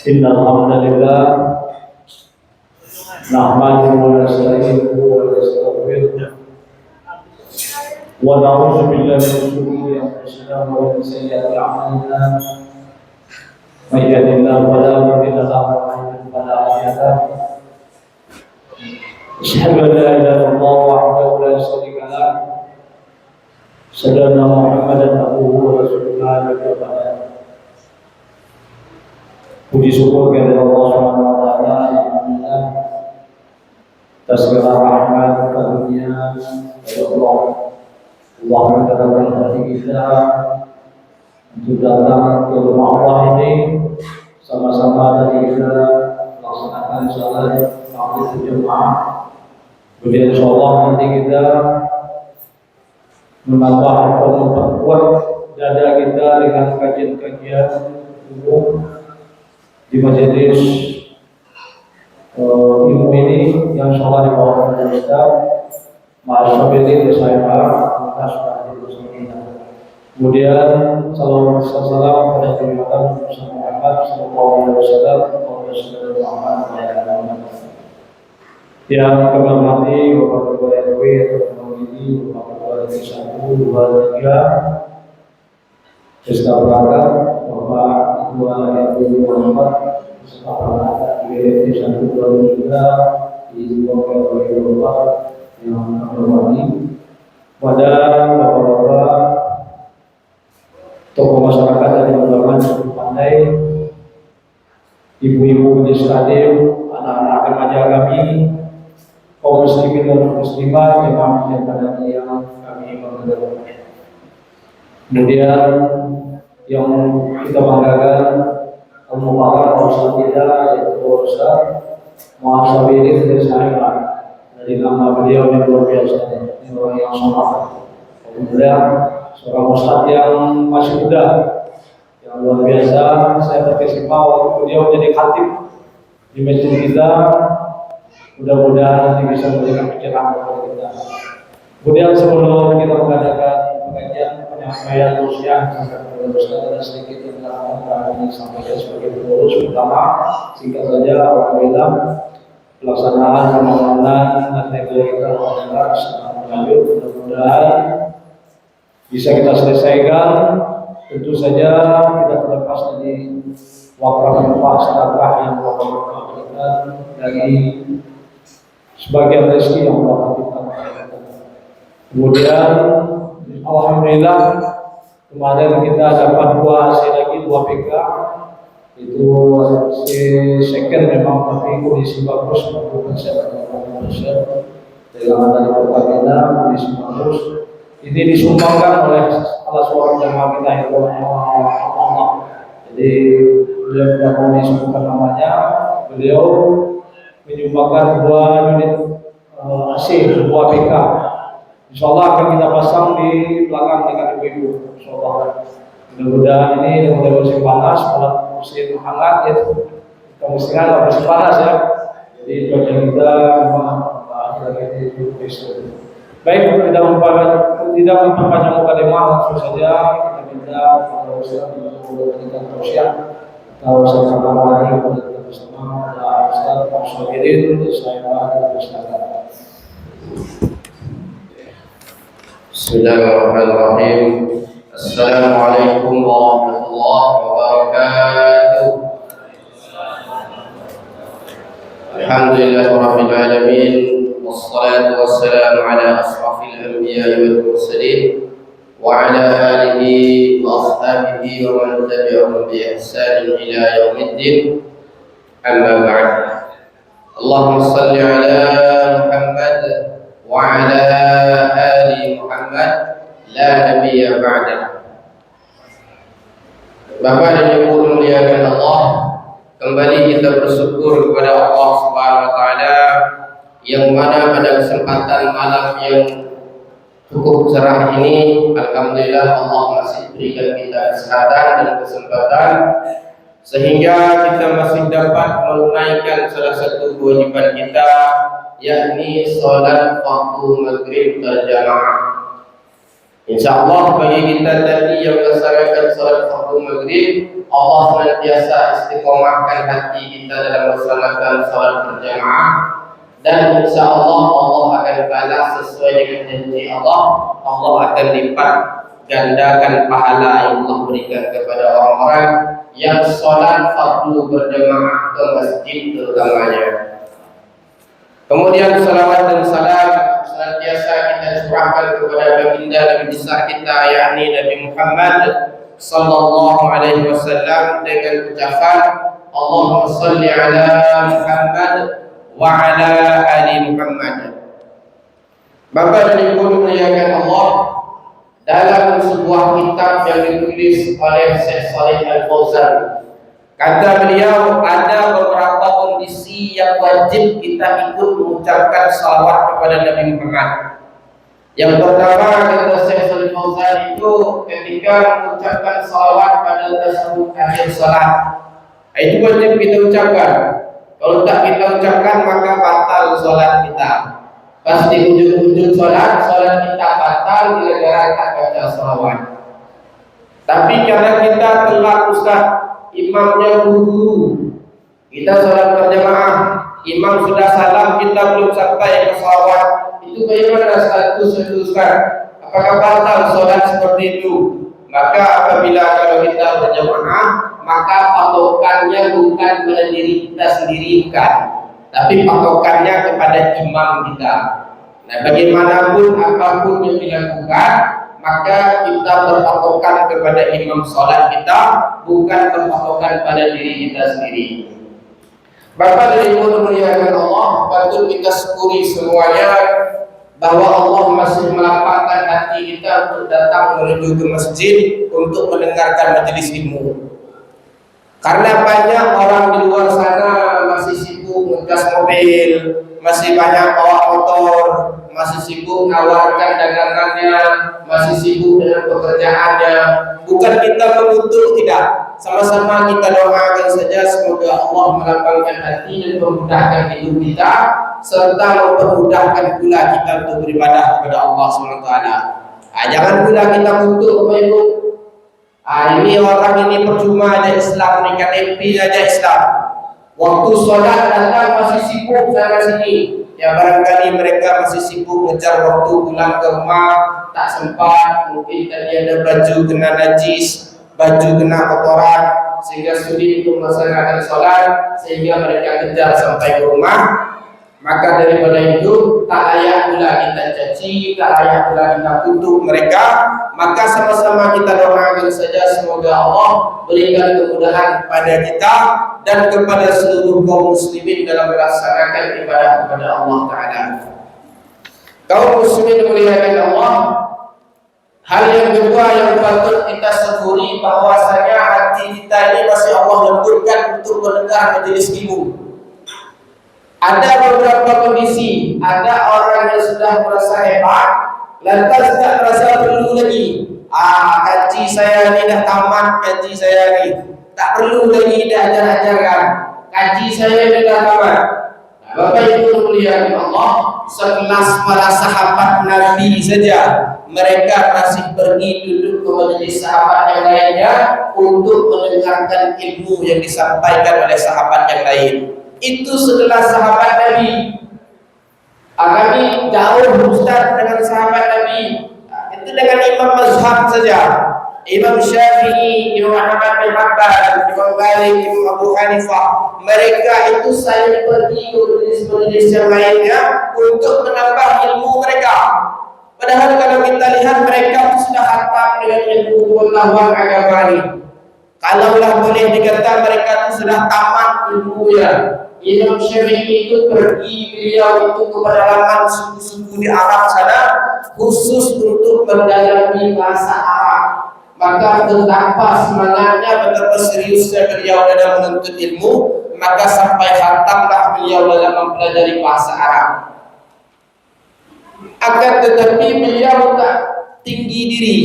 إن الحمد لله نحمده ونستعينه ونستغفره ونعوذ بالله من شرور أنفسنا ومن سيئات أعمالنا من يهده الله فلا مضل له ومن يضلل فلا هادي له أشهد أن لا إله إلا الله وحده لا شريك له أشهد أن محمدا عبده ورسوله. Puji syukur kepada Allah Subhanahu wa taala alhamdulillah atas segala rahmat karunia dari Allah. Allah menggerakkan hati kita untuk datang ke rumah Allah ini sama-sama dari kita melaksanakan salat maghrib berjamaah. Kemudian insyaallah nanti kita menambah atau memperkuat dada kita dengan kajian-kajian umum di majelis ilmu ini yang insyaallah dibawakan oleh Ustaz Ma'asabili saya atas bersama. Kemudian salam pada Tuhan Muhammad sallallahu alaihi wasallam yang kami hormati Bapak Ketua RW atau ini Bapak Ketua RW 1, 2, 3 Sesta Berangkat Bapak Ketua RW 4 Sesta Berangkat RW 1, 2, 3 di Bapak RW 4 yang kami hormati pada Bapak-Bapak tokoh masyarakat dari undangan cukup pandai, ibu-ibu legislatif, anak-anak remaja kami, kaum muslimin dan muslimat yang kami banggakan. Kemudian yang kita banggakan Al-Mubarak Ustaz kita yaitu Ustaz Ma'asabili dari saya dari nama beliau yang luar biasa, ini orang yang sangat kemudian seorang Ustaz yang masih muda yang luar biasa. Saya terkesima waktu beliau jadi khatib di masjid kita. Mudah-mudahan nanti bisa memberikan pikiran kepada kita. Kemudian sebelum kita mengadakan pengajian penyampaian usia sampai Ustaz ada sedikit yang kami sampaikan sebagai pengurus pertama singkat saja. Alhamdulillah pelaksanaan Ramadan dan kita adalah sangat lanjut. Mudah-mudahan bisa kita selesaikan. Tentu saja kita terlepas dari wakaf infak sedekah yang Allah berikan dari sebagian rezeki yang Allah berikan. Kemudian alhamdulillah kemarin kita dapat dua PK itu second memang tapi kondisi bagus 40% dengan dari Pertamina kondisi bagus. Ini disumbangkan oleh salah seorang jamaah kita yang Allah. Jadi beliau tidak mau disebutkan namanya, beliau menyumbangkan 2 unit AC, 2 PK. Insyaallah akan kita pasang di belakang dengan ibu-ibu. Insyaallah. Mudah-mudahan ini musim panas, musim hangat ya. Kita mesti musim panas ya. Jadi cuaca kita memang lagi di besok. Baik, tidak memperpanjang mukadimah, langsung saja kita minta kepada Ustaz untuk memberikan tausiah atau sama-sama lagi kepada kita bersama Ustaz Ma'asabili saya bersama. Bismillahirrahmanirrahim. Assalamualaikum warahmatullahi wabarakatuh. Alhamdulillahirabbil alamin. والصلاة والسلام على أشرف الأنبياء والمرسلين وعلى آله وأصحابه ومن تبعهم بإحسان إلى يوم الدين. أما بعد. اللهم صل على محمد وعلى آل محمد لا نبي بعده. Bapak dan Ibu dimuliakan Allah, kembali kita bersyukur kepada Allah Subhanahu wa taala yang mana pada kesempatan malam yang cukup cerah ini, alhamdulillah Allah masih berikan kita kesehatan dan kesempatan sehingga kita masih dapat menunaikan salah satu kewajiban kita, yakni salat waktu maghrib berjamaah. Insyaallah bagi kita tadi yang melaksanakan salat waktu maghrib Allah senantiasa istiqomahkan hati kita dalam melaksanakan salat berjamaah, dan insya Allah Allah akan balas sesuai dengan janji Allah. Allah akan lipat gandakan pahala yang Allah berikan kepada orang-orang yang sholat fardu berjamaah ke masjid terutamanya. Kemudian salawat dan salam senantiasa kita curahkan kepada baginda Nabi besar kita, yakni Nabi Muhammad sallallahu alaihi wasallam, dengan ucapan Allahumma salli ala Muhammad wa ala ali Muhammad. Bapak dan Ibu dimuliakan Allah, dalam sebuah kitab yang ditulis oleh Syekh Shalih Al-Fauzan, kata beliau ada beberapa kondisi yang wajib kita ikut mengucapkan salawat kepada Nabi Muhammad. Yang pertama, kata Syekh Shalih Al-Fauzan, itu ketika mengucapkan salawat pada tasyahud akhir salat. Itu wajib kita ucapkan. Kalau tak kita ucapkan maka batal salat kita. Pasti ujung-ujung salat kita batal gara-gara tak baca salawat. Tapi karena kita telat ustaz, imamnya buru-buru, kita salat berjamaah, imam sudah salam, kita belum sampai ke salawat, itu bagaimana status ustaz? Apakah batal salat seperti itu? Maka apabila kalau kita berjamaah, maka patokannya bukan pada diri kita sendiri, bukan, tapi patokannya kepada imam kita. Nah, bagaimanapun apapun yang dilakukan, maka kita berpatokan kepada imam sholat kita, bukan berpatokan pada diri kita sendiri. Bapak dan Ibu dimuliakan Allah, patut kita syukuri semuanya bahwa Allah masih melapangkan hati kita untuk datang menuju ke masjid untuk mendengarkan majelis ilmu. Karena banyak orang di luar sana masih sibuk ngegas mobil, masih banyak bawa motor, masih sibuk menawarkan dagangannya, masih sibuk dengan pekerjaannya. Bukan kita mengutuk, tidak. Sama-sama kita doakan saja semoga Allah melapangkan hati dan memudahkan hidup kita, serta mempermudahkan pula kita untuk beribadah kepada Allah SWT. Jangan pula kita mengutuk, Bapak Ibu. Ini orang ini percuma aja Islam, mereka happy aja Islam. Waktu sholat datang masih sibuk sana sini. Ya barangkali mereka masih sibuk ngejar waktu pulang ke rumah, tak sempat. Mungkin tadi ada baju kena najis, baju kena kotoran, sehingga sulit untuk melaksanakan sholat, sehingga mereka kejar sampai ke rumah. Maka daripada itu tak layak pula kita caci, tak layak pula kita kutuk mereka. Maka sama-sama kita doakan saja semoga Allah berikan kemudahan kepada kita dan kepada seluruh kaum muslimin dalam melaksanakan ibadah kepada Allah Ta'ala. Kaum muslimin dimuliakan Allah, hal yang kedua yang patut kita syukuri bahwasanya hati kita ini masih Allah lembutkan untuk mendengar majelis ilmu. Ada beberapa kondisi, ada orang yang sudah merasa hebat, lantas tak merasa perlu lagi. Kaji saya ni dah tamat, kaji saya ni tak perlu lagi diajar-ajarkan. Kaji saya ni dah tamat. Bapak Ibu dimuliakan Allah, sekelas para sahabat Nabi saja, mereka masih pergi duduk ke majelis sahabat yang lainnya untuk mendengarkan ilmu yang disampaikan oleh sahabat yang lain. Itu setelah sahabat Nabi. Kami jauh Ustaz dengan sahabat Nabi. Itu dengan imam mazhab saja. Imam Syafi'i, Imam Ahmad bin Hanbal, Imam Malik, Imam Abu Hanifah. Mereka itu saya pergi ke majelis-majelis yang lainnya untuk menambah ilmu mereka. Padahal kalau kita lihat mereka sudah khatam dengan ilmu pengetahuan agama ini. Kalaulah boleh dikata mereka itu sudah tamat ilmunya. Imam Syafi'i itu pergi beliau itu ke pedalaman suku-suku di Arab sana khusus untuk mendalami bahasa Arab. Maka betapa semangatnya, betapa seriusnya beliau dalam menuntut ilmu, maka sampai khatamlah beliau dalam mempelajari bahasa Arab. Akan tetapi beliau tak tinggi diri,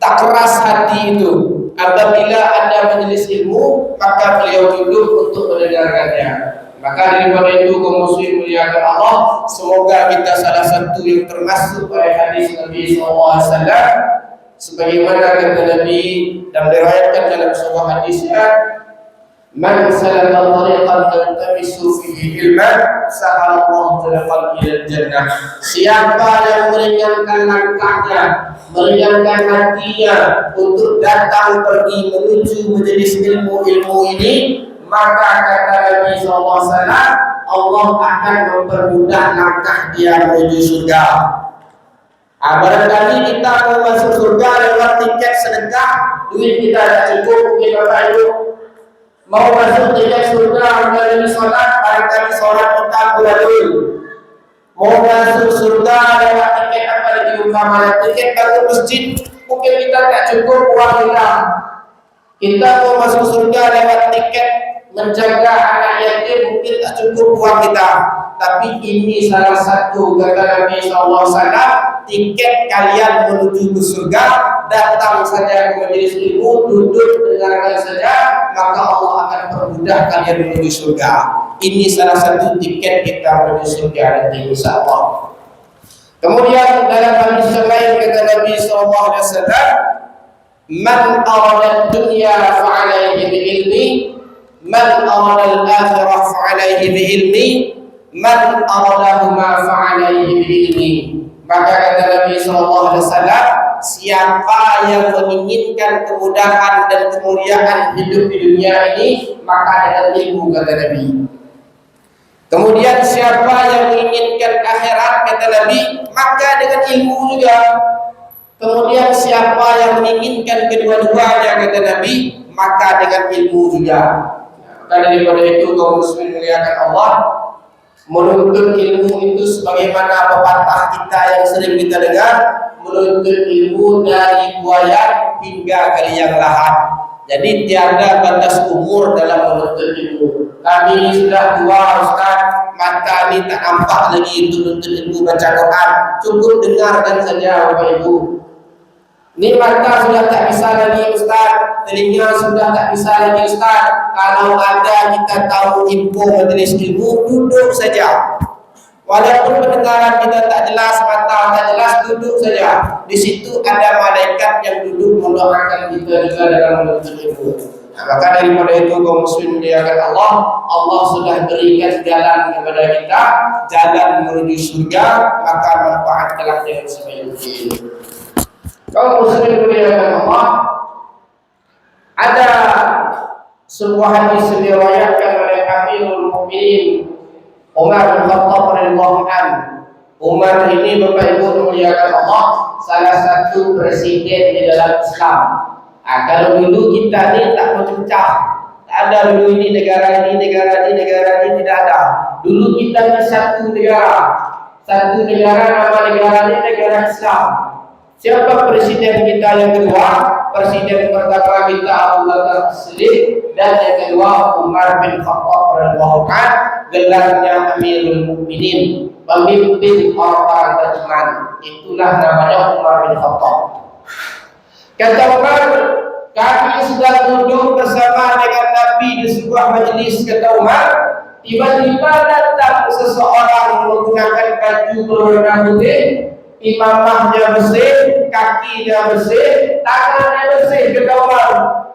tak keras hati itu. Apabila ada majelis ilmu, maka beliau duduk untuk mendengarkannya. Maka daripada itu kaum muslimin muliakan Allah, semoga kita salah satu yang termasuk oleh hadis Nabi SAW. sebagaimana kata Nabi dan diriwayatkan dalam sebuah hadisnya, man salaka tariqan yaltamisu fihi ilman sahalallahu tariqan ila jannah. Siapa yang meringankan langkahnya, meringankan hatinya untuk datang pergi menuju majelis ilmu ini, maka kata Nabi SAW, Allah akan mempermudah langkah dia menuju surga. Barangkali kita mau masuk surga lewat tiket sedekah, duit kita tidak cukup, mungkin Bapak Ibu mau masuk tiket surga melalui sholat, barangkali sholat kita beradul. Mau masuk surga lewat tiket apa lagi umpamanya, tiket bangun masjid, mungkin kita tak cukup uang kita. Kita mau masuk surga lewat tiket menjaga anak yatim, mungkin tak cukup uang kita. Tapi ini salah satu kata Nabi SAW, tiket kalian menuju ke surga, datang saja ke majelis ilmu, duduk dengarkan saja, maka Allah akan permudah kalian menuju surga. Ini salah satu tiket kita menuju surga nanti insyaallah. Kemudian dalam hadis lain kata Nabi SAW, man arada dunya fa'alaihi bi'ilmi, man arada al-akhirah fa'alaihi bi'ilmi, man aradahuma fa'alaihi bi'ilmi. Maka kata Nabi SAW, siapa yang menginginkan kemudahan dan kemuliaan hidup di dunia ini, maka dengan ilmu, kata Nabi. Kemudian siapa yang menginginkan akhirat, kata Nabi, maka dengan ilmu juga. Kemudian siapa yang menginginkan kedua-duanya, kata Nabi, maka dengan ilmu juga. Maka daripada itu kaum muslimin muliakan Allah, menuntut ilmu itu sebagaimana pepatah kita yang sering kita dengar, menuntut ilmu dari buaya hingga ke liang lahat. Jadi tiada batas umur dalam menuntut ilmu. Kami sudah tua Ustaz, mata ini tak nampak lagi untuk menuntut ilmu baca Quran. Cukup dengarkan saja Bapak Ibu. Ini mata sudah tak bisa lagi Ustaz, telinga sudah tak bisa lagi Ustaz. Kalau ada kita tahu info majelis ilmu, duduk saja. Walaupun pendengaran kita tak jelas, mata tak jelas, duduk saja. Di situ ada malaikat yang duduk mendoakan kita juga dalam menuntut ilmu. Nah, maka daripada itu kaum muslimin muliakan Allah, Allah sudah berikan jalan kepada kita, jalan menuju surga, maka manfaatkanlah dengan sebaik mungkin. Kaum muslimin muliakan Allah, ada sebuah hadis yang diriwayatkan oleh Amirul Mukminin Umar bin Khattab radhiyallahu anhu. Umar ini Bapak Ibu muliakan Allah, salah satu presiden di dalam Islam. Kalau dulu kita ni tak berpecah, tak ada dulu ini negara ini, negara ini, negara ini, tidak ada. Dulu kita ni satu negara, nama negara ini negara Islam. Siapa presiden kita yang kedua? Presiden pertama kita Abu Bakar As-Siddiq, dan yang kedua Umar bin Khattab radhiyallahu anhu, gelarnya Amirul Mukminin, pemimpin orang-orang beriman. Itulah namanya Umar bin Khattab. Kata Umar, kami sudah duduk bersama dengan Nabi di sebuah majelis. Kata Umar, tiba-tiba datang seseorang menggunakan baju berwarna putih, imamahnya bersih, kakinya bersih, tangannya bersih. Kata Umar,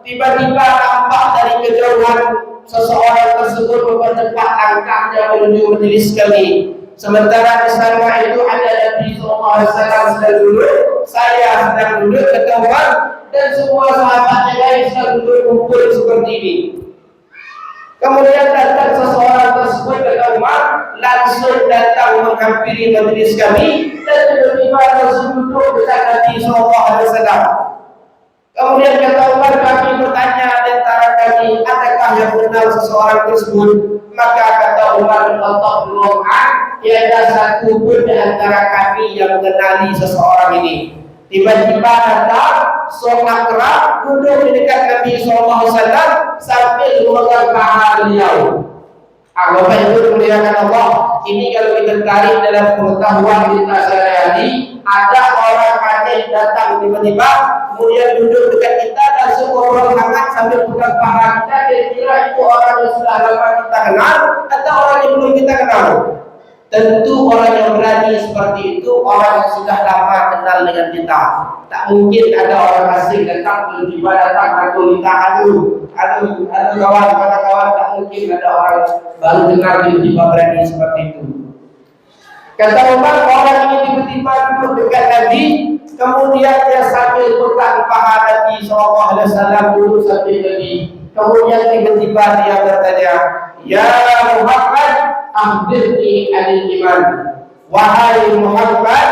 tiba-tiba nampak dari kejauhan seseorang tersebut mempercepat langkahnya menuju majelis kami. Sementara di sana itu ada Nabi SAW sedang duduk, saya sedang duduk, kata Umar, dan semua sahabat yang lain sedang duduk kumpul seperti ini. Kemudian datang seseorang tersebut, kata Umar, langsung datang menghampiri majelis kami, dan tiba-tiba langsung duduk dekat Nabi SAW. Kemudian kata Umar, kami bertanya di antara kami, adakah yang mengenal seseorang tersebut? Maka kata Umar bin Khattab, tiada satu pun di antara kami yang mengenali seseorang ini. Tiba-tiba datang seorang kerap duduk di dekat Nabi SAW sambil memegang paha beliau. Bapak Ibu muliakan Allah, ini kalau kita tarik dalam pengetahuan kita sehari-hari, ada orang alim datang tiba-tiba, kemudian duduk dekat kita dan semua orang hangat sambil pegang paha kita. Kira-kira itu orang yang sudah lama kita kenal atau orang yang belum kita kenal? Tentu orang yang berani seperti itu orang yang sudah lama kenal dengan kita. Tak mungkin ada orang asing datang tiba-tiba datang atau minta aduh kawan, mana kawan, tak mungkin ada orang baru dengar tiba-tiba berani seperti itu. Kata Umar, orang ini tiba-tiba duduk dekat Nabi, kemudian dia sambil pegang paha Nabi SAW duduk sambil Nabi. Kemudian tiba-tiba dia bertanya, "Ya Muhammad, akhbirni anil iman." Wahai Muhammad,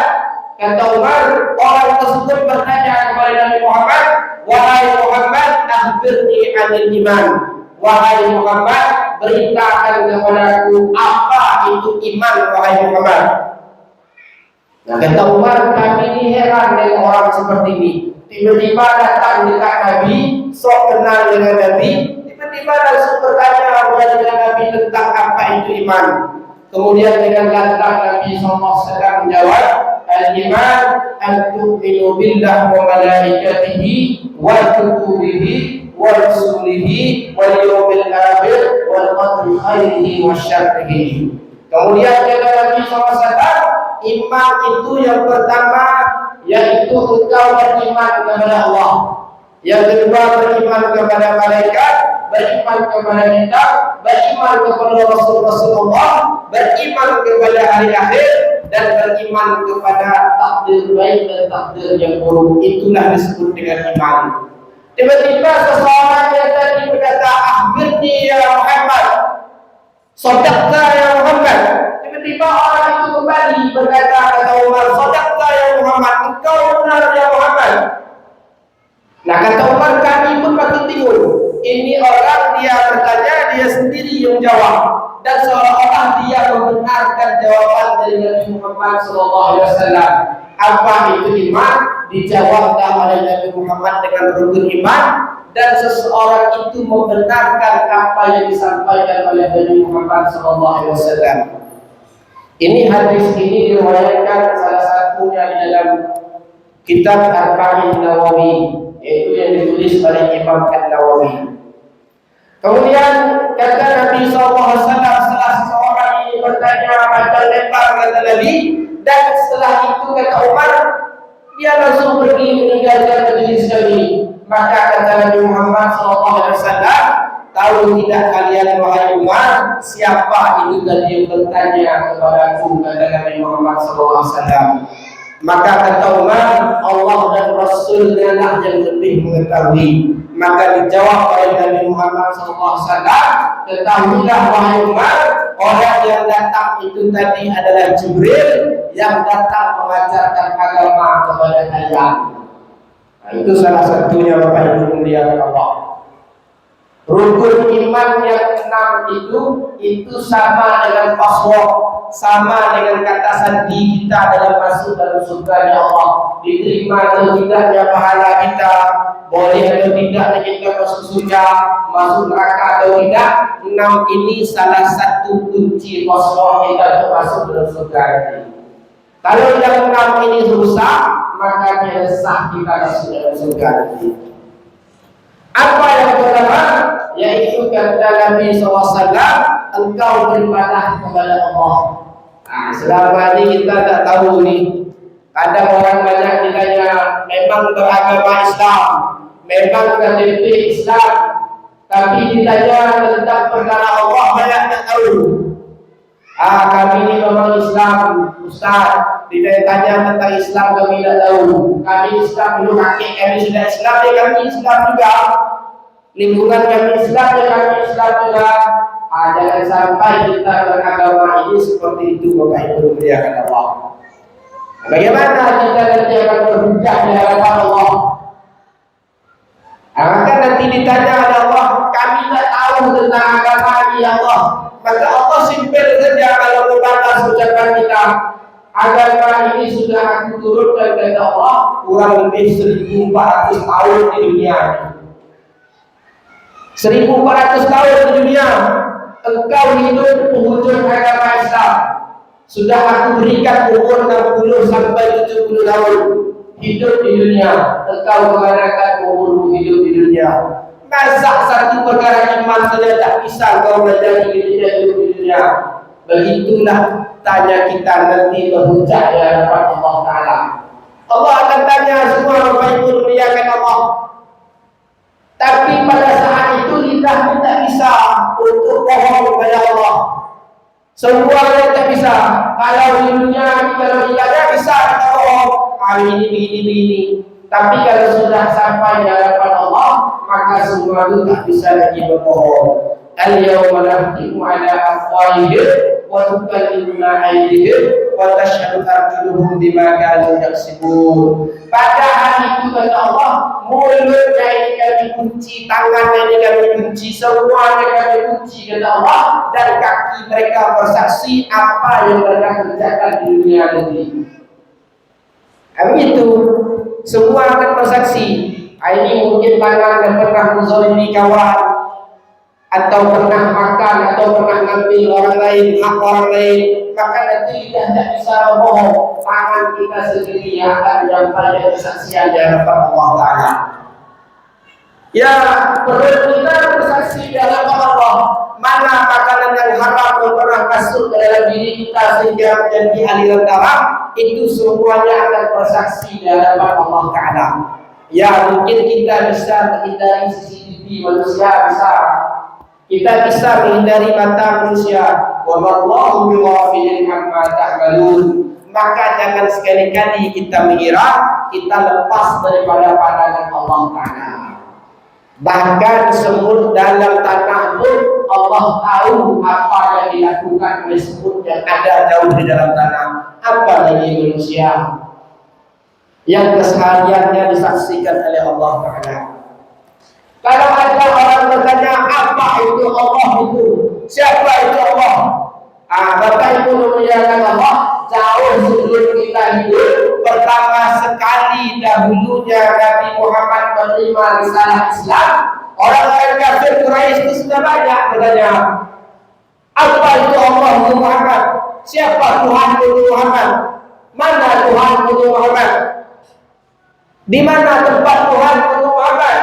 kata Umar, orang tersebut bertanya kepada Nabi Muhammad, "Wahai Muhammad, akhbirni anil iman." Wahai Muhammad, beritakan kepadaku apa itu iman, wahai Muhammad. Nah, kata Umar, kami ini heran dengan orang seperti ini. Tiba-tiba datang dekat Nabi, sok kenal dengan Nabi, tiba-tiba langsung bertanya kepada Nabi tentang apa itu iman. Kemudian dengan lantang Nabi SAW menjawab, "Al-iman an tu'minu billah wa malaikatihi wa kutubihi wa rusulihi wal yawmil akhir wal qadri khairihi wa syarrihi." Kemudian kata Nabi SAW, iman itu yang pertama yaitu engkau beriman kepada Allah. Yang kedua beriman kepada malaikat, beriman kepada kitab, beriman kepada Rasulullah, beriman kepada hari akhir, dan beriman kepada takdir baik dan takdir yang buruk. Itulah disebut dengan iman. Tiba-tiba seseorang yang tadi berkata, "Akhbirni ya Muhammad, sadaqta ya Muhammad." Tiba-tiba orang itu kembali berkata kata Umar, "Sadaqta ya Muhammad, engkau benar ya Muhammad." Nah, kata Umar, kami pun makin bingung. Ini orang dia bertanya, dia sendiri yang jawab, dan seolah-olah dia membenarkan jawaban dari Nabi Muhammad SAW. Apa itu iman? Dijawabkan oleh Nabi Muhammad dengan rukun iman, dan seseorang itu membenarkan apa yang disampaikan oleh Nabi Muhammad SAW. Ini hadis ini diriwayatkan salah satunya di dalam kitab Arba'in Nawawi, yaitu yang ditulis oleh Imam An-Nawawi. Kemudian kata Nabi SAW, setelah seseorang ini bertanya macam lebar kata Nabi, dan setelah itu kata Umar, dia langsung pergi meninggalkan majelis kami. Maka kata Nabi Muhammad SAW, "Tahu tidak kalian wahai Umar, siapa itu tadi yang bertanya kepada aku?" kata Nabi Muhammad SAW. Maka kata Umar, "Allah dan Rasulnya lah yang lebih mengetahui." Maka dijawab oleh Nabi Muhammad SAW, "Ketahuilah wahai Umar, orang yang datang itu tadi adalah Jibril yang datang mengajarkan agama kepada kalian." Nah, itu salah satunya Bapak Ibu muliakan Allah. Rukun iman yang 6 itu sama dengan password, sama dengan kata sandi kita dalam masuk dalam surga Allah. Diterima atau tidaknya pahala kita, boleh atau tidaknya kita masuk surga, masuk neraka atau tidak. 6 ini salah satu kunci password kita untuk masuk dalam surga ini. Kalau yang 6 ini rusak, maka dia sah kita masuk dalam surga ini. Apa yang pertama? Yaitu kata Nabi SAW, engkau beribadah kepada Allah. Nah, selama ini kita tak tahu ni. Kadang orang banyak ditanya, memang beragama Islam, memang KTP Islam, tapi ditanya tentang perkara Allah banyak tak tahu. Kami ini memang Islam, Ustaz. Ditanya tentang Islam kami tak tahu. Kami Islam dulu, kakek kami sudah Islam, kami Islam juga. Lingkungan kami Islam, kami Islam juga. Jangan sampai kita beragama ini seperti itu, Bapak Ibu muliakan Allah. Bagaimana kita nanti akan berhujjah di hadapan Allah? Maka nanti ditanya oleh Allah, kami tak tahu tentang agama ini Allah. Maka Allah simpel saja kalau membatas ucapan kita. Agama ini sudah aku turunkan kepada Allah kurang lebih 1400 tahun di dunia. 1400 tahun di dunia engkau hidup di penghujung agama Islam. Sudah aku berikan umur 60 sampai 70 tahun hidup di dunia. Engkau menggunakan umur hidup di dunia. Masa satu perkara iman saja tak bisa kau belajar di dunia. Begitulah tanya kita nanti berhujjah di hadapan Allah Ta'ala. Allah akan tanya semua Bapak Ibu muliakan Allah. Tapi pada saat itu lidah tidak bisa untuk bohong kepada Allah. Semua tidak bisa. Kalau di dunia, kalau lidahnya bisa kita bohong. Hari ini begini. Tapi kalau sudah sampai di hadapan Allah, maka semua itu tak bisa lagi berbohong. Al-yawma nakhtimu ala afwahihim wa tukallimuna aydihim wa tashhadu arjuluhum bima kanu yaksibun. Pada hari itu kata Allah, mulutnya ini kami kunci, tangannya ini kami kunci, semuanya kami kunci kata Allah, dan kaki mereka bersaksi apa yang mereka kerjakan di dunia nanti. Itu semua akan bersaksi. Ini mungkin tangan yang pernah menzalimi kawan, atau pernah makan, atau pernah ngambil orang lain, hak orang lain, maka nanti lidah tidak bisa bohong. Tangan kita sendiri yang akan menyampaikan kesaksian di hadapan Allah Ta'ala. Ya, perut kita bersaksi di hadapan Allah. Mana makanan yang haram yang pernah masuk ke dalam diri kita sehingga menjadi aliran darah, itu semuanya akan bersaksi di hadapan Allah Ta'ala. Ya, mungkin kita bisa menghindari CCTV manusia, kita bisa menghindari mata manusia. Wallahu bighafilin amma ta'malun. Maka jangan sekali-kali kita mengira kita lepas daripada pandangan Allah Ta'ala. Bahkan semut dalam tanah pun Allah tahu apa yang dilakukan oleh semut yang ada jauh di dalam tanah. Apa lagi manusia yang kesehariannya disaksikan oleh Allah Ta'ala. Kalau ada orang bertanya apa itu Allah itu, siapa itu Allah? Bapak Ibu memuliakan Allah, jauh sebelum kita hidup, pertama sekali dahulunya Nabi Muhammad menerima risalah Islam, orang-orang kafir Quraisy itu sudah banyak bertanya, apa itu Allah itu Muhammad? Siapa Tuhan itu Muhammad? Mana Tuhan itu Muhammad? Di mana tempat Tuhan itu Muhammad?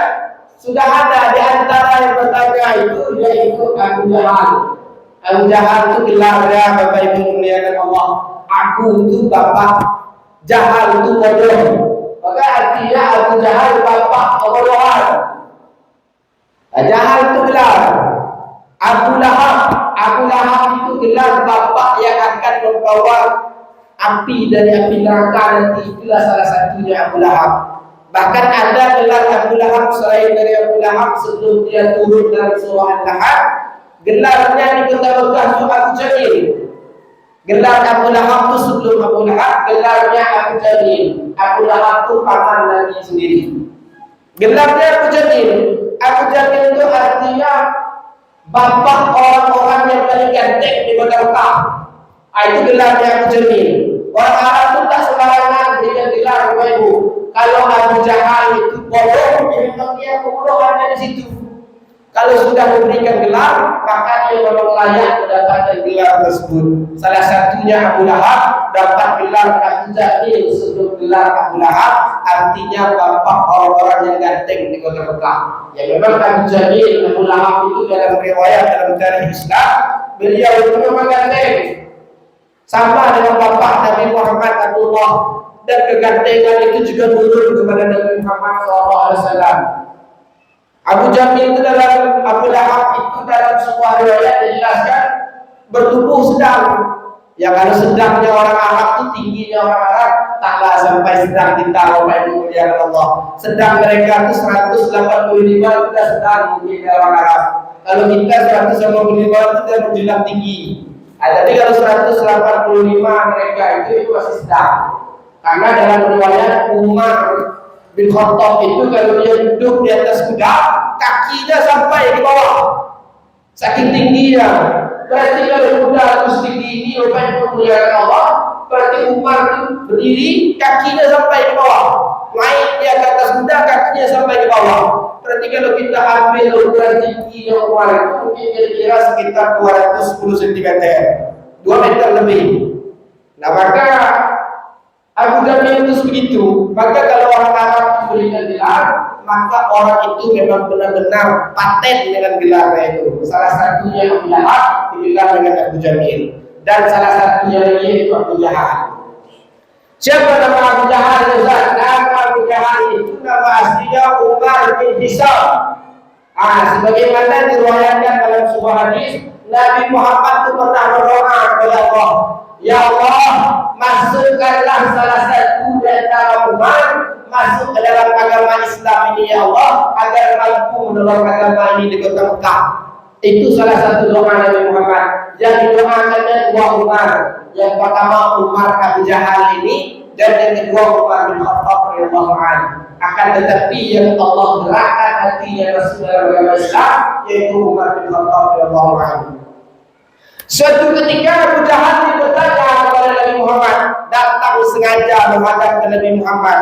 Sudah ada di antara yang bertanya itu, yaitu Abu Jahal. Abu Jahal itu gelarnya Bapak Ibu muliakan Allah. Aku itu bapak, Jahal itu bodoh. Maka artinya Abu Jahal bapak kebodohan. Jahal itu gelar. Abu Lahab itu gelar bapak yang akan membawa api dari api neraka nanti. Itulah salah satunya Abu Lahab. Bahkan ada gelar Abu Lahab selain dari Abu Lahab sebelum dia turun dalam surah Al-Lahab. Gelarnya di kota Mekah itu Abu Jahil. Gelar Abu Lahab itu sebelum Abu Lahab, gelarnya Abu Jahil. Abu Lahab itu paman Nabi sendiri. Gelarnya Abu Jahil. Abu Jahil itu artinya bapak orang-orang yang paling ganteng di kota Mekah. Itu gelarnya Abu Jahil. Orang Arab itu tak sembarangan berikan gelar Bapak Ibu. Kalau Abu Jahal itu bodoh, memang dia kebodohannya di situ. Kalau sudah memberikan gelar, maka dia memang layak mendapatkan gelar tersebut. Salah satunya Abu Lahab dapat gelar Abu Jahil sebelum gelar Abu Lahab, artinya bapak orang-orang yang ganteng di kota Mekah. Ya memang Abu Jahil, Abu Lahab itu dalam riwayat dalam tarikh Islam, beliau itu memang ganteng. Sama dengan bapak Nabi Muhammad Abdullah, dan kegantengan itu juga turun kepada Nabi Muhammad SAW. Abu Jahil itu dalam Abu Lahab itu dalam sebuah riwayat dijelaskan bertubuh sedang. Ya kalau sedangnya orang Arab itu tingginya orang Arab taklah sampai sedang kita Bapak Ibu muliakan Allah. Sedang mereka itu 185 sudah sedang mungkin orang Arab. Kalau kita 185 itu sudah menjulang tinggi. Jadi kalau 185 mereka itu masih sedang. Karena dalam riwayat Umar bin Khattab itu kalau dia duduk di atas kuda, kakinya sampai di bawah, saking tingginya. Berarti kalau kuda itu setinggi ini, Bapak Ibu muliakan Allah, berarti Umar itu berdiri, kakinya sampai di bawah. Naik dia ke atas kuda, kakinya sampai di bawah. Berarti kalau kita ambil ukuran tingginya Umar itu mungkin kira-kira sekitar 210 cm, 2 meter lebih. Nah maka Abu Jahil itu begitu. Maka kalau orang Arab memberikan gelar, maka orang itu memang benar-benar paten dengan gelarnya itu. Salah satunya Abu Lahab digelar dengan Abu Jahil, dan salah satunya lagi itu Abu Jahal. Siapa nama Abu Jahal? Ustaz? Nama Abu Jahal itu nama aslinya Umar bin Hisam. Sebagaimana diriwayatkan dalam sebuah hadis, Nabi Muhammad itu pernah berdoa kepada Allah, ya Allah, masukkanlah salah satu di antara umat masuk ke dalam agama Islam ini ya Allah, agar mampu menolong agama ini di kota Mekah. Itu salah satu doa Nabi Muhammad yang didoakannya dua Umar. Yang pertama Umar Abu Jahal ini, dan yang kedua Umar bin Khattab radhiyallahu anhu. Akan tetapi yang Allah gerakkan hatinya Rasulullah agama Islam, yaitu Umar bin Khattab radhiyallahu anhu. Suatu ketika Abu Jahal bertanya kepada Nabi Muhammad, datang sengaja menghadap ke Nabi Muhammad.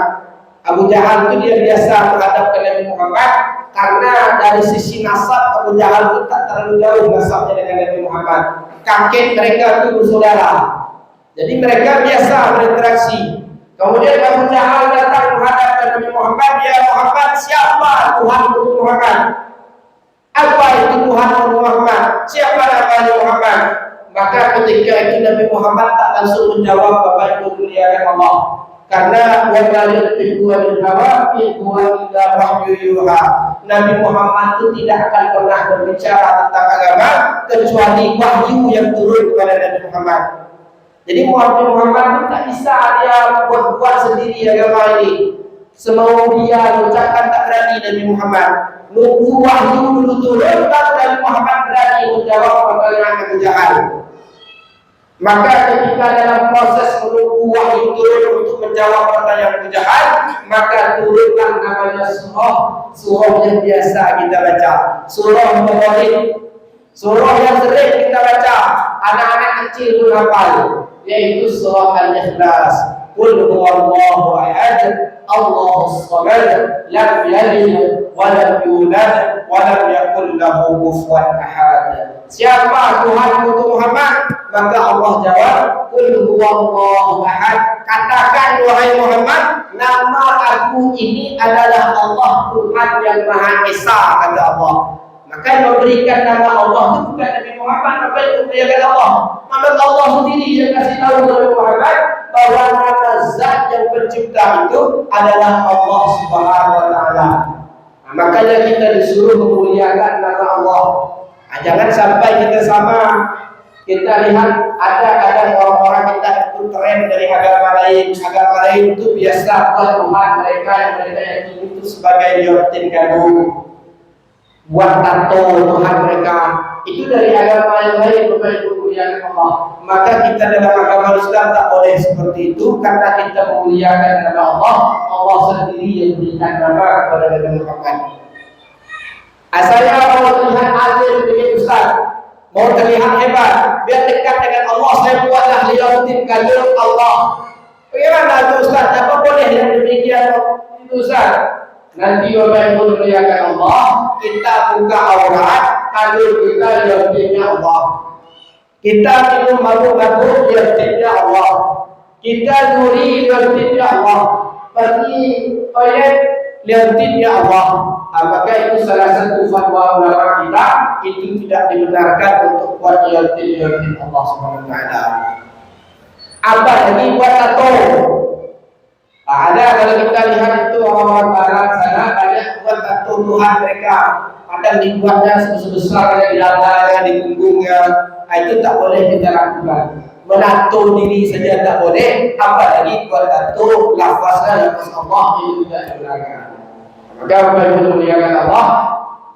Abu Jahal itu dia biasa menghadap ke Nabi Muhammad karena dari sisi nasab Abu Jahal itu tak terlalu jauh nasabnya dengan Nabi Muhammad. Kakek mereka itu bersaudara, jadi mereka biasa berinteraksi. Kemudian Abu Jahal datang menghadap ke Nabi Muhammad, ya Muhammad, siapa Tuhan Muhammad? Apa itu Tuhan Muhammad? Siapa namanya Muhammad? Maka ketika itu Nabi Muhammad tak langsung menjawab Bapak Ibu muliakan Allah, karena wajib tujuan hawa tujuan wahyu yuha. Nabi Muhammad itu tidak akan pernah berbicara tentang agama kecuali wahyu yang turun kepada Nabi Muhammad. Jadi Muhammad itu tak bisa dia buat sendiri agama ini. Semau dia ucapkan tak berani Nabi Muhammad. Nunggu wahyu dulu turun, baru Nabi Muhammad berani menjawab pertanyaan Abu Jahal. Maka ketika dalam proses menunggu wahyu turun untuk menjawab pertanyaan Abu Jahal, maka turunlah namanya surah yang biasa kita baca, surah Maulid, surah yang sering kita baca, anak-anak kecil pun hafal, yaitu surah Al-Ikhlas. Qul huwallahu ahad, Allahus samad, lam yalid wa lam yulad wa lam yakul lahu kufuwan ahad. Siapa Tuhan untuk Muhammad? Maka Allah jawab, Qul huwallahu ahad. Katakan wahai Muhammad, nama aku ini adalah Allah, Tuhan yang Maha Esa, kata Allah. Maka memberikan nama Allah itu bukan Nabi Muhammad, maka itu memberikan Allah. Maka Allah sendiri yang kasih tahu Nabi Muhammad bahwa nama Zat yang pencipta itu adalah Allah Subhanahu wa Ta'ala. Makanya kita disuruh memuliakan nama Allah. Jangan sampai kita sama. Kita lihat ada kadang orang-orang kita itu keren dari agama lain. Agama lain itu biasa buat Tuhan mereka yang mereka yakini itu sebagai liontin gadung, buat tato Tuhan mereka. Itu dari agama yang lain, Bapak Ibu muliakan Allah. Maka kita dalam agama Islam tak boleh seperti itu, karena kita memuliakan nama Allah. Allah sendiri yang berikan nama kepada Nabi Muhammad. Saya mau terlihat alim dengan Ustaz, mau terlihat hebat, biar dekat dengan Allah, saya buatlah liontin gadung Allah. Bagaimana itu Ustaz? Apa boleh yang demikian itu Ustaz? Nanti Bapak Ibu muliakan Allah, kita buka aurat, kalau kita liontinnya Allah. Kita minum mabuk-mabuk, liontinnya Allah. Kita nuri, liontinnya Allah. Pergi toilet, liontinnya Allah. Maka itu salah satu fatwa ulama kita, itu tidak dibenarkan untuk buat liontin Allah Subhanahu wa Ta'ala. Apa lagi buat tato? Ada kalau kita lihat itu orang-orang barat sana banyak buat tato Tuhan mereka. Kadang dibuatnya sebesar di dadanya, di punggungnya. Itu tak boleh kita lakukan. Menato diri saja tak boleh, apalagi buat tato lafaznya lafaz Allah, itu tidak dibenarkan. Maka Bapak Ibu muliakan Allah,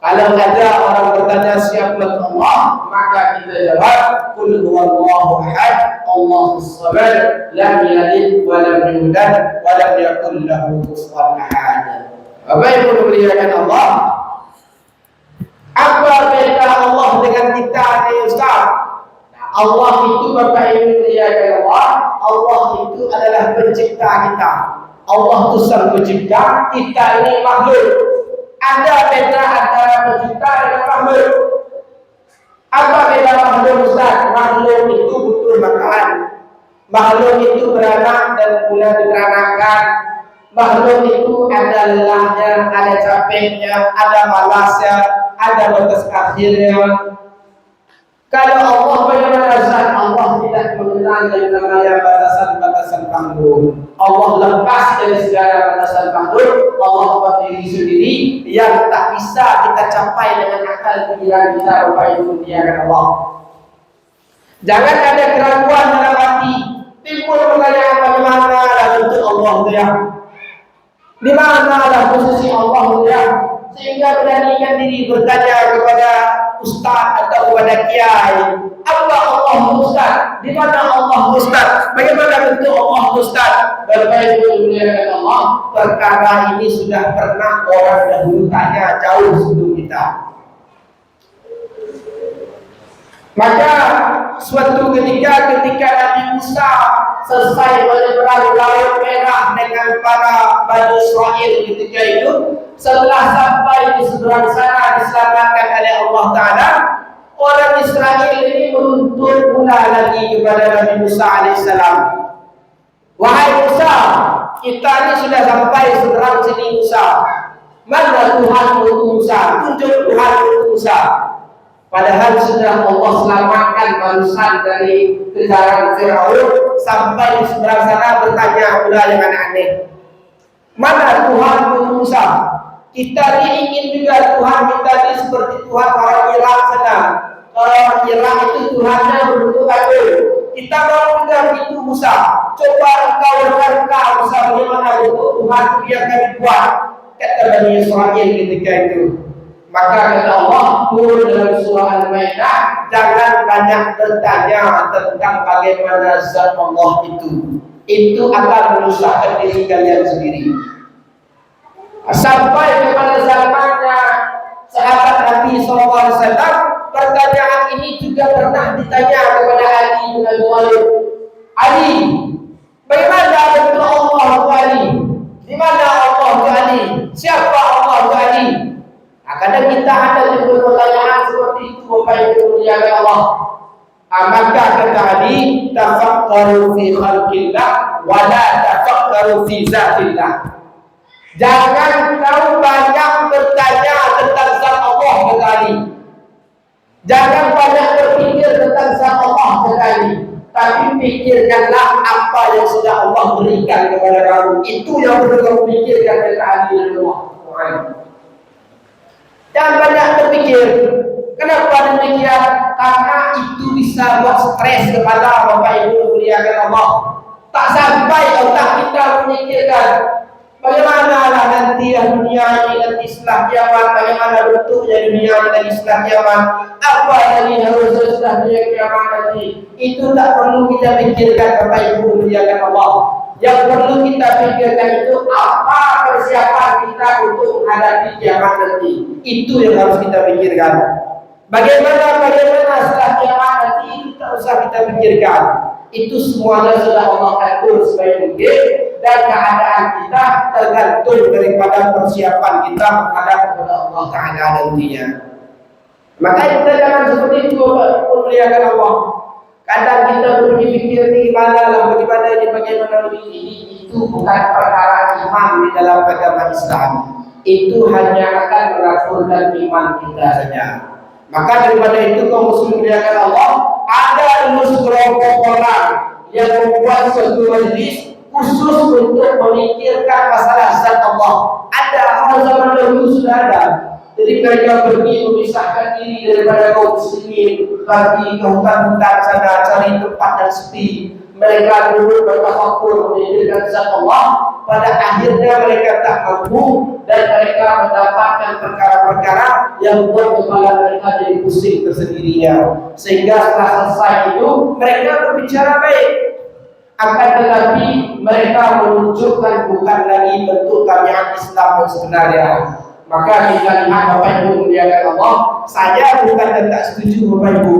kalau ada orang bertanya siapa Allah, maka kita jawab, Qul huwallahu ahad, Allahus samad, lam yalid wa lam yulad wa lam yakul lahu kufuwan ahad. Bapak Ibu muliakan Allah, apa beda Allah dengan kita ini Ustaz? Allah itu Bapak Ibu muliakan Allah, Allah itu adalah pencipta kita. Allah itu sang pencipta, kita ini makhluk. Ada beda antara pencipta dengan makhluk. Apa beda makhluk Ustaz? Makhluk itu butuh makan. Makhluk itu beranak dan mulai diberanakan. Makhluk itu ada lelahnya, ada capeknya, ada malasnya, ada batas akhirnya. Kalau Allah bagaimana Ustaz? Allah tidak mengenal yang namanya batasan-batasan makhluk. Allah lepas dari segala batasan makhluk. Allah berdiri sendiri yang tak bisa kita capai dengan akal pikiran kita. Bapak Ibu dimuliakan Allah. Jangan ada keraguan dalam hati. Timbul pertanyaan, bagaimana bentuk Allah itu ya? Di mana posisi Allah itu ya? Sehingga beranikan diri bertanya kepada ustaz atau kepada kiai, apa Allah Ustaz? Di mana Allah Ustaz? Bagaimana bentuk Allah Ustaz? Bapak Ibu dimuliakan Allah, perkara ini sudah pernah orang dahulu tanya jauh sebelum kita. Maka suatu ketika Nabi Musa selesai menyeberang Laut Merah dengan para Bani Israel ketika itu, setelah sampai di seberang sana diselamatkan oleh Allah Ta'ala, orang Israel ini menuntut pula lagi kepada Nabi Musa alaihissalam. Wahai Musa, kita ini sudah sampai seberang sini Musa. Mana Tuhan Musa? Tunjuk Tuhan Musa. Padahal sudah Allah selamatkan bangsa dari kejaran Firaun, sampai di seberang sana bertanya pula yang aneh-aneh. Mana Tuhan Musa? Kita ingin juga Tuhan kita ini seperti Tuhan orang Irak sana. Orang Irak itu Tuhannya berbentuk kabel. Kita mau juga itu Musa. Coba engkau Musa bagaimana bentuk Tuhan yang kami buat. Kata Bani Israel ketika itu. Maka kata Allah turun dalam surah Al-Maidah, jangan banyak bertanya tentang bagaimana zat Allah itu. Itu akan merusakkan diri kalian sendiri. Sampai kepada zamannya sahabat Nabi SAW, pertanyaan ini juga pernah ditanya kepada Ali bin Abi Thalib. Ali, bagaimana bentuk Allah itu Ali? Di mana Allah itu Ali? Siapa Allah itu Ali? Kadang kita ada juga pertanyaan seperti itu, Bapak Ibu dimuliakan Allah. Maka kata Ali, tafakkaru fi khalqillah wa la tafakkaru fi zatillah. Jangan kau banyak bertanya tentang zat Allah kata Ali. Jangan banyak berpikir tentang zat Allah kata Ali. Tapi pikirkanlah apa yang sudah Allah berikan kepada kamu. Itu yang perlu kamu pikirkan kata Ali Allah. Jangan banyak berpikir. Kenapa demikian? Karena itu bisa buat stres kepada Bapak Ibu dimuliakan Allah. Tak sampai otak kita memikirkan bagaimana nanti dunia ini nanti setelah kiamat, bagaimana bentuknya dunia ini nanti setelah kiamat, apa yang harus setelah kiamat nanti. Itu tak perlu kita pikirkan Bapak Ibu dimuliakan Allah. Yang perlu kita pikirkan itu apa persiapan kita untuk menghadapi kiamat nanti. Itu yang harus kita pikirkan. Bagaimana setelah kiamat nanti itu tak usah kita pikirkan. Itu semuanya sudah Allah atur sebaik mungkin, dan keadaan kita tergantung daripada persiapan kita menghadap kepada Allah Ta'ala nantinya. Maka kita jangan seperti itu memuliakan Allah. Kadang kita berpikir di mana bagaimana ini, itu bukan perkara iman di dalam agama Islam. Itu hanya akan merasulkan iman kita saja. Maka daripada itu kaum muslimin dimuliakan Allah, ada sekelompok orang yang membuat suatu majlis khusus untuk memikirkan masalah zat Allah. Ada orang zaman dahulu sudah ada. Jadi mereka pergi memisahkan diri daripada kaum muslimin, pergi ke hutan-hutan sana cari tempat yang sepi. Mereka dulu bertafakur memikirkan zat Allah. Pada akhirnya mereka tak mampu dan mereka mendapatkan perkara-perkara yang membuat kepala mereka jadi pusing tersendirinya. Sehingga setelah selesai itu mereka berbicara baik. Akan tetapi mereka menunjukkan bukan lagi bentuk tabiat Islam yang sebenarnya. Maka kita lihat Bapak Ibu dimuliakan Allah, saya bukan tidak setuju Bapak Ibu.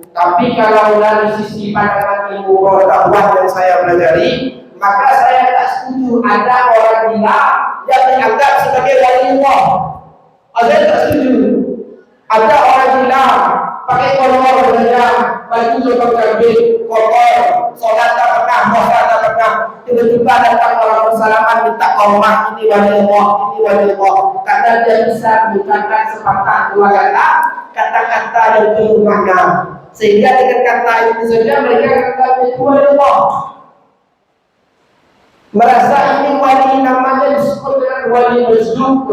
Tapi kalau dari sisi pandangan ilmu pengetahuan yang saya pelajari, maka saya tak setuju ada orang gila yang dianggap sebagai wali Allah. Saya tak setuju. Ada orang gila pakai kolor saja, baju lubang kambing, kotor, sholat tak pernah, puasa tak pernah. Tiba-tiba datang orang bersalaman minta kormah, ini wali Allah, ini wali Allah. Karena dia bisa mengucapkan sepatah dua kata-kata yang penuh makna. Sehingga dengan kata itu saja mereka kata itu wali Allah. merasa ini wali namanya disebut dengan wali majdub.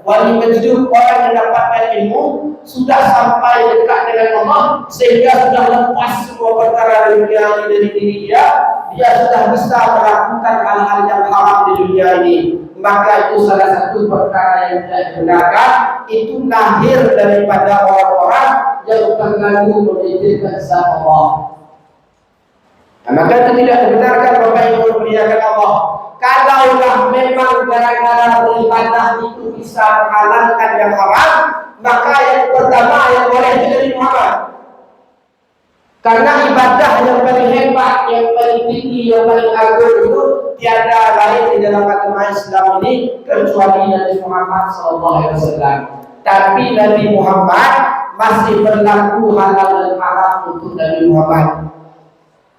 Wali majdub orang yang mendapatkan ilmu sudah sampai dekat dengan Allah sehingga sudah lepas semua perkara dunia dari diri dia. Dia sudah bisa melakukan hal-hal yang haram di dunia ini. Maka itu salah satu perkara yang tidak dibenarkan. Itu lahir daripada orang-orang yang terganggu memikirkan zat Allah. Maka itu tidak dibenarkan Bapak Ibu muliakan Allah. Kalaulah memang gara-gara beribadah itu bisa menghalalkan yang haram, maka yang pertama yang boleh itu dari Muhammad. Karena ibadah yang paling hebat, yang paling tinggi, yang paling agung itu tiada lain di dalam agama Islam ini kecuali Nabi Muhammad SAW. Tapi Nabi Muhammad masih berlaku halal dan haram untuk Nabi Muhammad.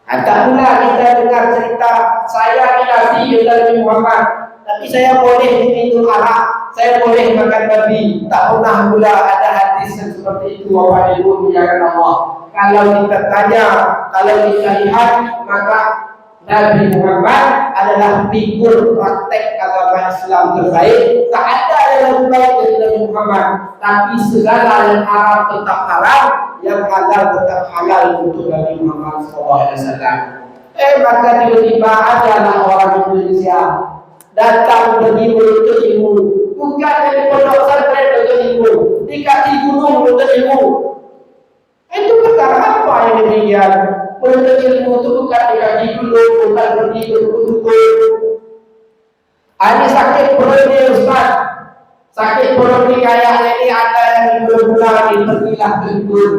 Tak pula kita dengar cerita saya ni Nabi Nabi Muhammad, tapi saya boleh minum arak, saya boleh makan babi. Tak pernah pula ada hadis yang seperti itu. Bapak Ibu muliakan Allah. Kalau kita tanya, kalau kita lihat, maka Nabi Muhammad adalah figur praktek agama Islam terbaik. Tak ada yang lebih baik dari Nabi Muhammad. Tapi segala yang haram tetap haram, yang halal tetap halal untuk Nabi Muhammad SAW. Maka tiba-tiba adalah orang Indonesia datang pergi menuntut ilmu, bukan dari pondok pesantren menuntut ilmu, di kaki gunung menuntut ilmu. Itu perkara apa yang demikian? Menuntut ilmu itu bukan di kaki gunung, bukan pergi ke gunung. Ini sakit perut ni Ustaz, sakit perut ni kayaknya ini ada yang berbulan, pergilah ke dukun.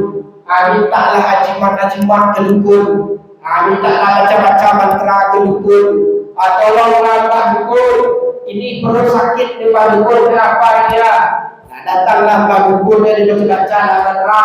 Mintalah ajimat-ajimat ke dukun. Mintalah macam-macam mantra ke dukun. Tolonglah Pak Dukun, ini perut sakit ni Pak Dukun, kenapa dia? Datanglah Pak Dukun dari baca mantra.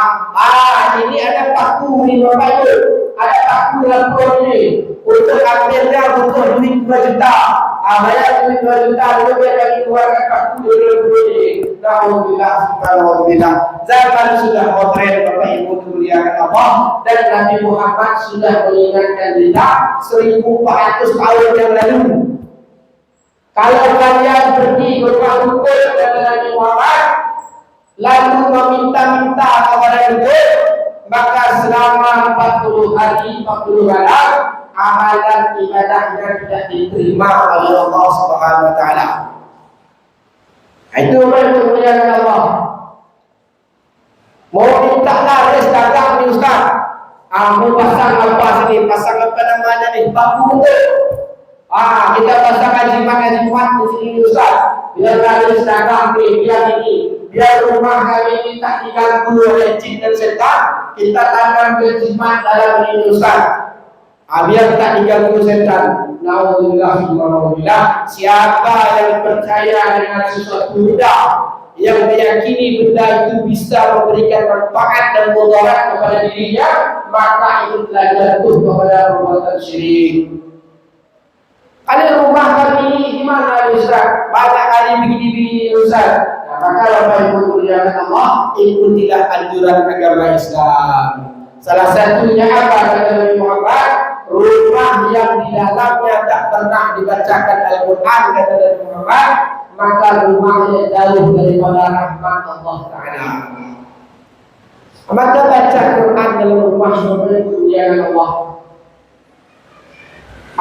Ini ada paku ni Bapak Ibu, ada paku dalam perut ni. Untuk ambilnya butuh duit 2 juta. Bayar duit 2 juta dulu biar bagi keluarkan paku dalam perut ni. Alhamdulillah, alhamdulillah. Zaman sudah modern Bapak Ibu muliakan Allah, dan Nabi Muhammad sudah mengingatkan kita 1400 tahun yang lalu. Kalau kalian pergi ke rumah dukun dan Nabi Muhammad lalu meminta-minta kepada dukun, maka selama 40 hari 40 malam amalan ibadahnya tidak diterima oleh Allah Subhanahu wa taala. Itu memuliakan Allah. Mau minta laris dagang ni Ustaz. Mau pasang apa sini? Pasang apa namanya ni? Bambu betul. Kita pasang ajimat-ajimat di sini Ustaz. Biar laris dagang ni, biar ini. Biar rumah kami ini tak diganggu oleh jin dan setan. Kita tanam jimat dalam ini Ustaz. Biar tak diganggu setan. Alhamdulillah. Siapa yang percaya dengan sesuatu benda, yang meyakini benda itu bisa memberikan manfaat dan mudarat kepada dirinya, maka itu telah jatuh kepada perbuatan syirik. Ada rumah kami ini di mana Ustaz? Banyak kali begini-begini Ustaz. Maka Bapak Ibu muliakan Allah, ikutilah anjuran agama Islam. Salah satunya apa kata Nabi Muhammad? Rumah yang di dalamnya tak pernah dibacakan Al-Quran kata Nabi Muhammad, maka rumahnya jauh daripada rahmat Allah Ta'ala. Maka baca Quran dalam rumah yang Allah.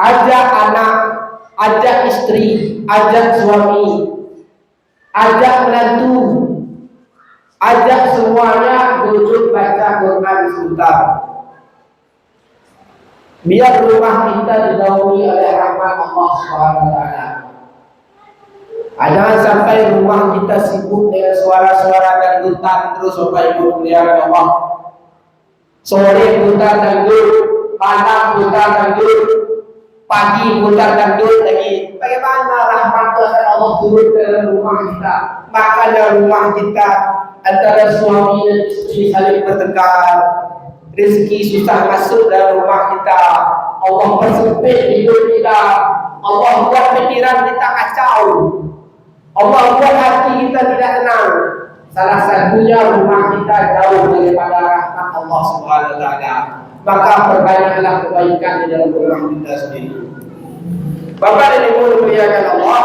Ajak anak, ajak istri, ajak suami, ajak menantu, ajak semuanya duduk baca Quran sebentar. Biar rumah kita dinaungi oleh rahmat Allah Subhanahu wa taala. Jangan sampai rumah kita sibuk dengan suara-suara dangdutan terus Bapak Ibu muliakan Allah. Sore putar dangdut, malam putar dangdut, pagi putar dangdut lagi. Bagaimana rahmat Allah turun ke rumah kita? Makanya rumah kita antara suami dan istri saling bertengkar. Rezeki susah masuk dalam rumah kita. Allah persempit hidup kita. Allah buat pikiran kita kacau. Allah buat hati kita tidak tenang. Salah satunya rumah kita jauh daripada rahmat Allah Subhanahu wa taala. Maka perbanyaklah kebaikan di dalam rumah kita sendiri. Bapak dan Ibu dimuliakan Allah,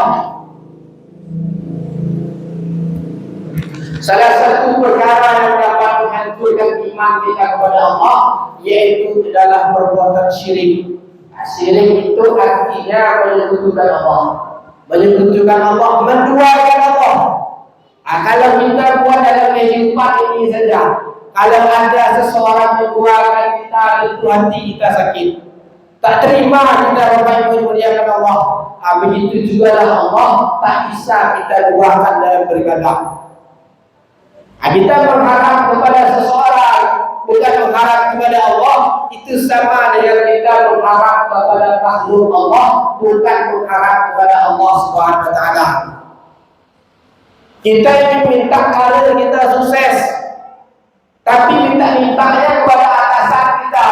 salah satu perkara yang dapat menghancurkan iman kita kepada Allah yaitu adalah perbuatan syirik. Syirik itu artinya menyekutukan Allah, menduakan Allah. Kalau kita buat dalam kehidupan ini saja, kalau ada seseorang menduakan kita, itu hati kita sakit, tak terima kita Bapak Ibu dimuliakan Allah. Begitu juga Allah tak bisa kita doakan dalam beribadah. Kita berharap kepada seseorang, bukan berharap kepada Allah, itu sama dengan kita berharap kepada makhluk Allah, bukan berharap kepada Allah Subhanahu wa taala. Kita ingin minta karir kita sukses, tapi minta-mintanya kepada atasan kita.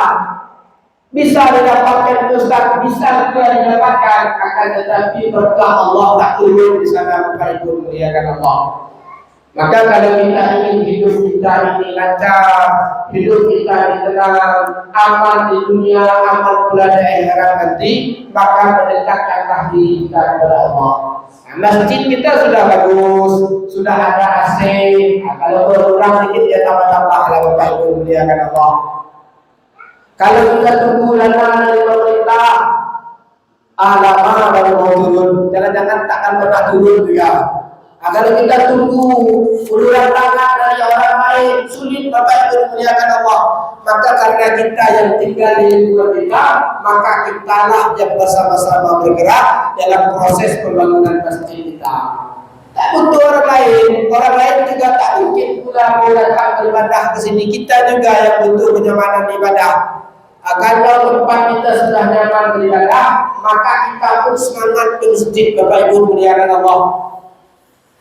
Bisa didapatkan Ustaz, bisa juga didapatkan, akan tetapi berkah Allah tak turun di sana. Bapak Ibu dimuliakan Allah. Maka kalau kita ingin hidup kita ini lancar, hidup kita ini tenang, aman di dunia, aman pula di akhirat nanti, maka mendekatkanlah diri kita kepada Allah. Masjid kita sudah bagus, sudah ada AC. Kalau berkurang sedikit ya tambah-tambah lah Bapak Ibu dimuliakan Allah. Kalau kita tunggu dana dari pemerintah, lama baru mau turun, jangan-jangan takkan pernah turun juga. Kalau kita tunggu uluran tangan dari orang lain, sulit Bapak Ibu dimuliakan Allah. Maka karena kita yang tinggal di lingkungan kita, maka kita lah yang bersama-sama bergerak dalam proses pembangunan masjid kita. Tak butuh orang lain juga tak mungkin pula mau datang beribadah ke sini. Kita juga yang butuh kenyamanan ibadah. Kalau tempat kita sudah nyaman beribadah, maka kita pun semangat ke masjid Bapak Ibu dimuliakan Allah.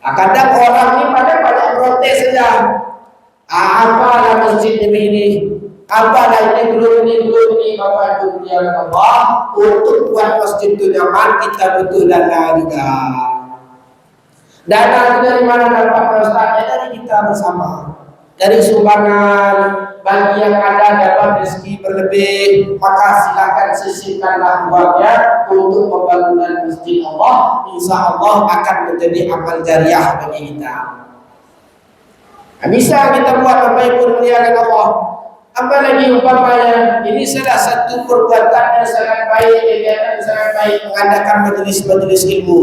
Kadang orang ini pada protes saja. Apalah masjid ini, apalah ini belum ini Bapak Ibu dimuliakan Allah. Untuk buat masjid itu nyaman, kita butuh dana juga. Dana itu dari mana dapat Ustaznya? Dari kita bersama, dari sumbangan. Bagi yang ada dapat rezeki berlebih, maka silakan sisihkanlah uangnya untuk pembangunan masjid Allah. Insya Allah akan menjadi amal jariah bagi kita. Bisa kita buat Bapak Ibu dimuliakan Allah. Apalagi umpamanya ini salah satu perbuatan yang sangat baik, kegiatan sangat baik, mengadakan majelis-majelis ilmu.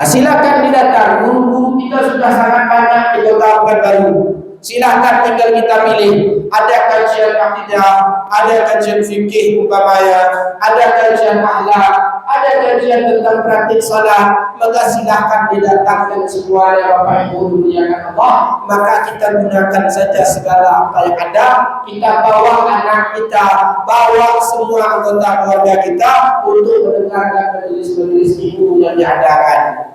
Silakan didatang, guru-guru kita sudah sangat banyak di Kota Pekanbaru. Silahkan tinggal kita pilih. Ada kajian akidah, ada kajian fikih umpamanya, ada kajian akhlak, ada kajian tentang praktik salat. Maka silahkan didatangkan semuanya Bapak Ibu dimuliakan Allah. Maka kita gunakan saja segala apa yang ada. Kita bawa anak kita, bawa semua anggota keluarga kita untuk mendengarkan majelis-majelis ilmu yang diadakan.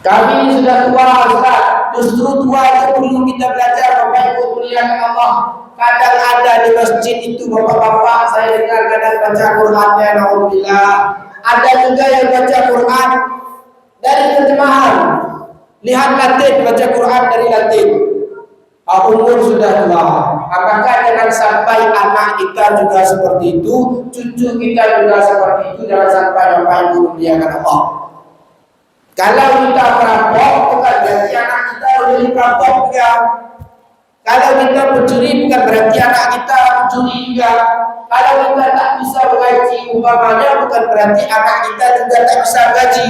Kami sudah tua Ustaz. Justru tua itu perlu kita belajar Bapak Ibu dimuliakan Allah. Kadang ada di masjid itu bapak-bapak saya dengar kadang baca Qurannya, naudzubillah. Ada juga yang baca Quran dari terjemahan. Lihat Latin, baca Quran dari Latin. Umur sudah tua. Apakah jangan sampai anak kita juga seperti itu, cucu kita juga seperti itu, jangan sampai Bapak Ibu dimuliakan Allah. Kalau kita perampok, bukan berarti anak kita menjadi perampok juga. Kalau kita mencuri, bukan berarti anak kita mencuri juga. Kalau kita tak bisa mengaji umpamanya, bukan berarti anak kita juga tak bisa mengaji.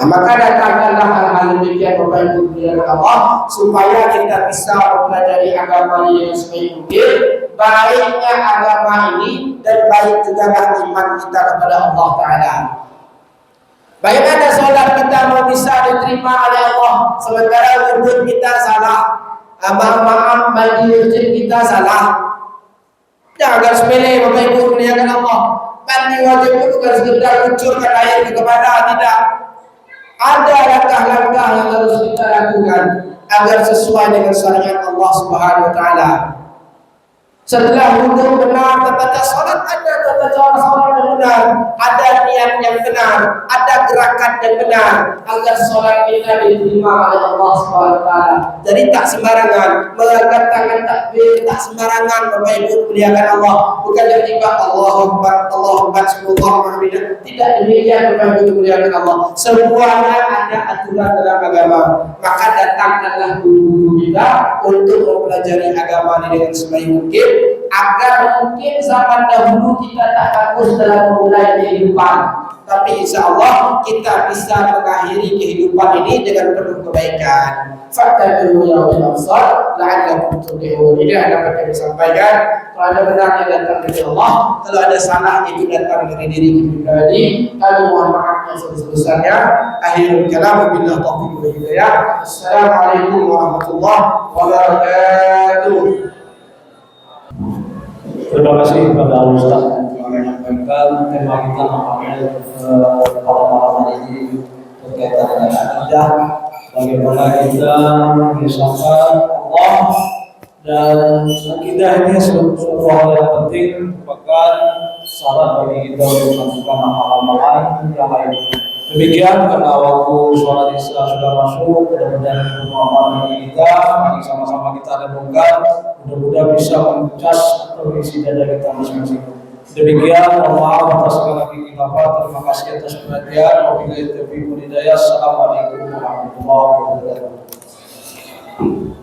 Maka datangkanlah hal-hal demikian Bapak Ibu dimuliakan Allah, supaya kita bisa mempelajari agama yang sebaik mungkin. Baiknya agama ini dan baik juga iman kita kepada Allah Ta'ala. Bagaimana sholat kita mau bisa diterima oleh Allah sementara wudhu kita salah, maaf mandi wajib kita salah. Jangan sepele Bapak Ibu dimuliakan Allah. Mandi wajib itu bukan sekedar kucurkan air ke kemana, tidak. Ada langkah-langkah yang harus kita lakukan agar sesuai dengan syariat Allah Subhanahu wa taala. Setelah wudhu benar, terbaca salat ada, terbaca salat yang benar, ada niat yang benar, ada gerakan yang benar agar salat kita diterima oleh Allah SWT. Jadi tak sembarangan mengatakan takbir, tak sembarangan Bapak Ibu muliakan Allah. Bukan tiba-tiba Allahu Akbar, Allahu Akbar, subhanallah. Tidak demikian Bapak Ibu muliakan Allah. Semuanya ada aturan dalam agama. Maka datangkanlah guru-guru kita untuk mempelajari agama ini dengan sebaik mungkin, agar mungkin zaman dahulu kita tak bagus dalam memulai kehidupan, tapi insya Allah kita bisa mengakhiri kehidupan ini dengan penuh kebaikan. Fattabi'u ya ulil absar la'allakum tuflihun. Ini yang dapat kami sampaikan. Kalau ada benarnya datang dari Allah, kalau ada salah itu datang dari diri pribadi. Kami mohon maaf yang sebesar-besarnya. Akhirul kalam, billahi taufiq wal hidayah. Assalamualaikum warahmatullahi wabarakatuh. Terima kasih kepada Ustaz yang telah menyampaikan tema kita nampaknya pada malam hari ini berkaitan dengan akidah, bagaimana kita mengisahkan Allah, dan akidah ini suatu hal yang penting, merupakan syarat bagi kita untuk melakukan amal-amalan yang lain. Demikian, karena waktu sholat isya sudah masuk, mudah-mudahan amal kita, mari sama-sama kita renungkan, mudah-mudahan bisa mencas atau isi dada kita masing-masing. Demikian, mohon maaf atas segala kekhilafan. Terima kasih atas perhatian. Wabillahi taufiq wal hidayah. Assalamualaikum warahmatullahi wabarakatuh.